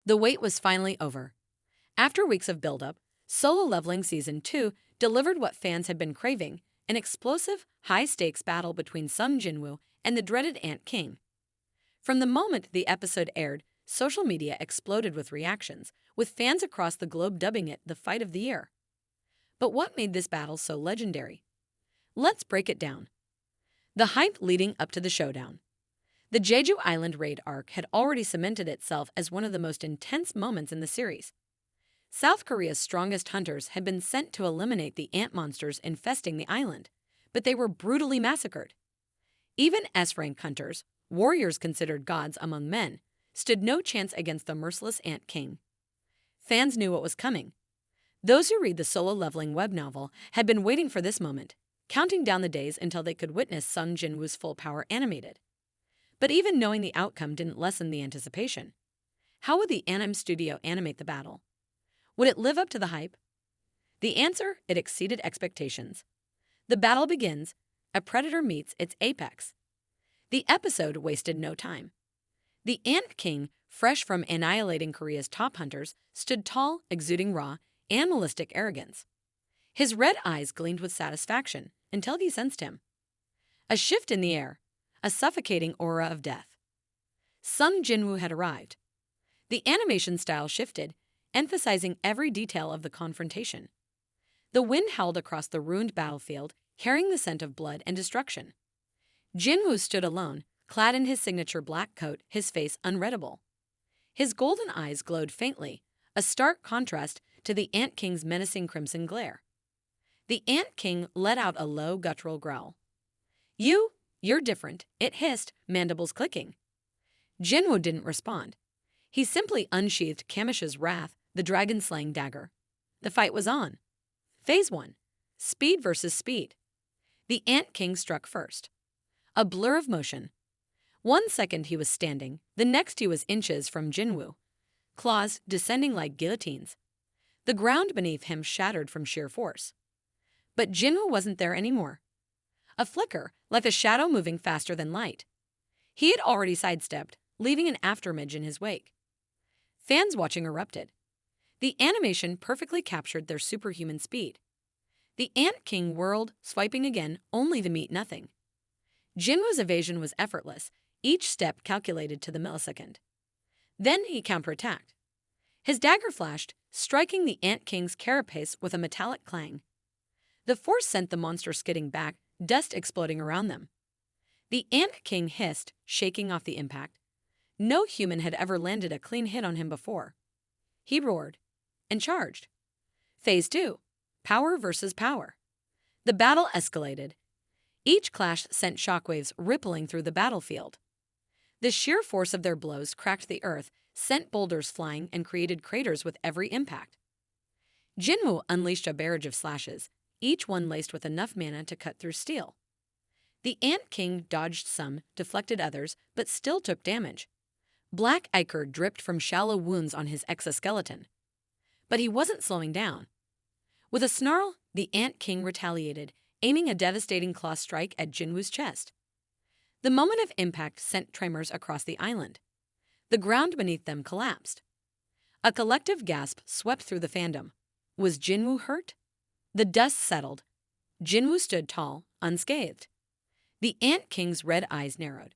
The wait was finally over. After weeks of build-up, Solo Leveling Season 2 delivered what fans had been craving, an explosive, high-stakes battle between Sung Jinwoo and the dreaded Ant King. From the moment the episode aired, social media exploded with reactions, with fans across the globe dubbing it the fight of the year. But what made this battle so legendary? Let's break it down. The hype leading up to the showdown. The Jeju Island raid arc had already cemented itself as one of the most intense moments in the series. South Korea's strongest hunters had been sent to eliminate the ant monsters infesting the island, but they were brutally massacred. Even S-rank hunters, warriors considered gods among men, stood no chance against the merciless Ant King. Fans knew what was coming. Those who read the Solo Leveling web novel had been waiting for this moment, counting down the days until they could witness Sung Jinwoo's full power animated. But even knowing the outcome didn't lessen the anticipation. How would the anime studio animate the battle? Would it live up to the hype? The answer, it exceeded expectations. The battle begins. A predator meets its apex. The episode wasted no time. The Ant King, fresh from annihilating Korea's top hunters, stood tall, exuding raw, animalistic arrogance. His red eyes gleamed with satisfaction until he sensed him. A shift in the air, a suffocating aura of death. Sung Jinwoo had arrived. The animation style shifted, emphasizing every detail of the confrontation. The wind howled across the ruined battlefield, carrying the scent of blood and destruction. Jinwoo stood alone, clad in his signature black coat, his face unreadable. His golden eyes glowed faintly, a stark contrast to the Ant King's menacing crimson glare. The Ant King let out a low, guttural growl. You're different," it hissed, mandibles clicking. Jinwoo didn't respond. He simply unsheathed Kamish's wrath, the dragon-slaying dagger. The fight was on. Phase 1. Speed versus speed. The Ant King struck first. A blur of motion. 1 second he was standing, the next he was inches from Jinwoo, claws descending like guillotines. The ground beneath him shattered from sheer force. But Jinwoo wasn't there anymore. A flicker, like a shadow moving faster than light. He had already sidestepped, leaving an afterimage in his wake. Fans watching erupted. The animation perfectly captured their superhuman speed. The Ant King whirled, swiping again, only to meet nothing. Jinwoo's evasion was effortless, each step calculated to the millisecond. Then he counterattacked. His dagger flashed, striking the Ant King's carapace with a metallic clang. The force sent the monster skidding back, dust exploding around them. The Ant King hissed, shaking off the impact. No human had ever landed a clean hit on him before. He roared and charged. Phase 2. Power versus power. The battle escalated. Each clash sent shockwaves rippling through the battlefield. The sheer force of their blows cracked the earth, sent boulders flying, and created craters with every impact. Jinwoo unleashed a barrage of slashes, each one laced with enough mana to cut through steel. The Ant King dodged some, deflected others, but still took damage. Black ichor dripped from shallow wounds on his exoskeleton. But he wasn't slowing down. With a snarl, the Ant King retaliated, aiming a devastating claw strike at Jinwoo's chest. The moment of impact sent tremors across the island. The ground beneath them collapsed. A collective gasp swept through the fandom. Was Jinwoo hurt? The dust settled. Jinwoo stood tall, unscathed. The Ant King's red eyes narrowed.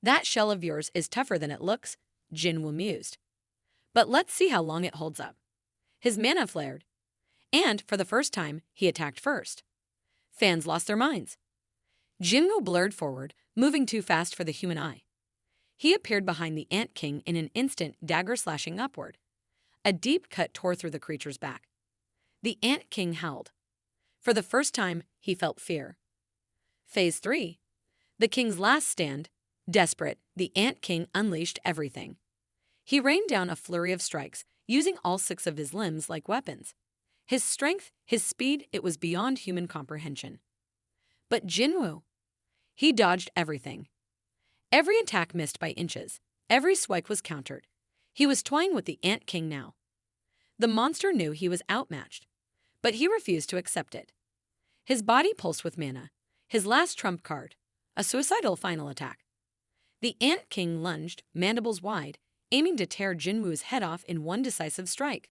"That shell of yours is tougher than it looks," Jinwoo mused. "But let's see how long it holds up." His mana flared. And, for the first time, he attacked first. Fans lost their minds. Jinwoo blurred forward, moving too fast for the human eye. He appeared behind the Ant King in an instant, dagger slashing upward. A deep cut tore through the creature's back. The Ant King howled. For the first time, he felt fear. Phase 3. The King's last stand. Desperate, the Ant King unleashed everything. He rained down a flurry of strikes, using all 6 of his limbs like weapons. His strength, his speed, it was beyond human comprehension. But Jinwoo, he dodged everything. Every attack missed by inches. Every swipe was countered. He was toying with the Ant King now. The monster knew he was outmatched, but he refused to accept it. His body pulsed with mana, his last trump card, a suicidal final attack. The Ant King lunged, mandibles wide, aiming to tear Jinwoo's head off in one decisive strike.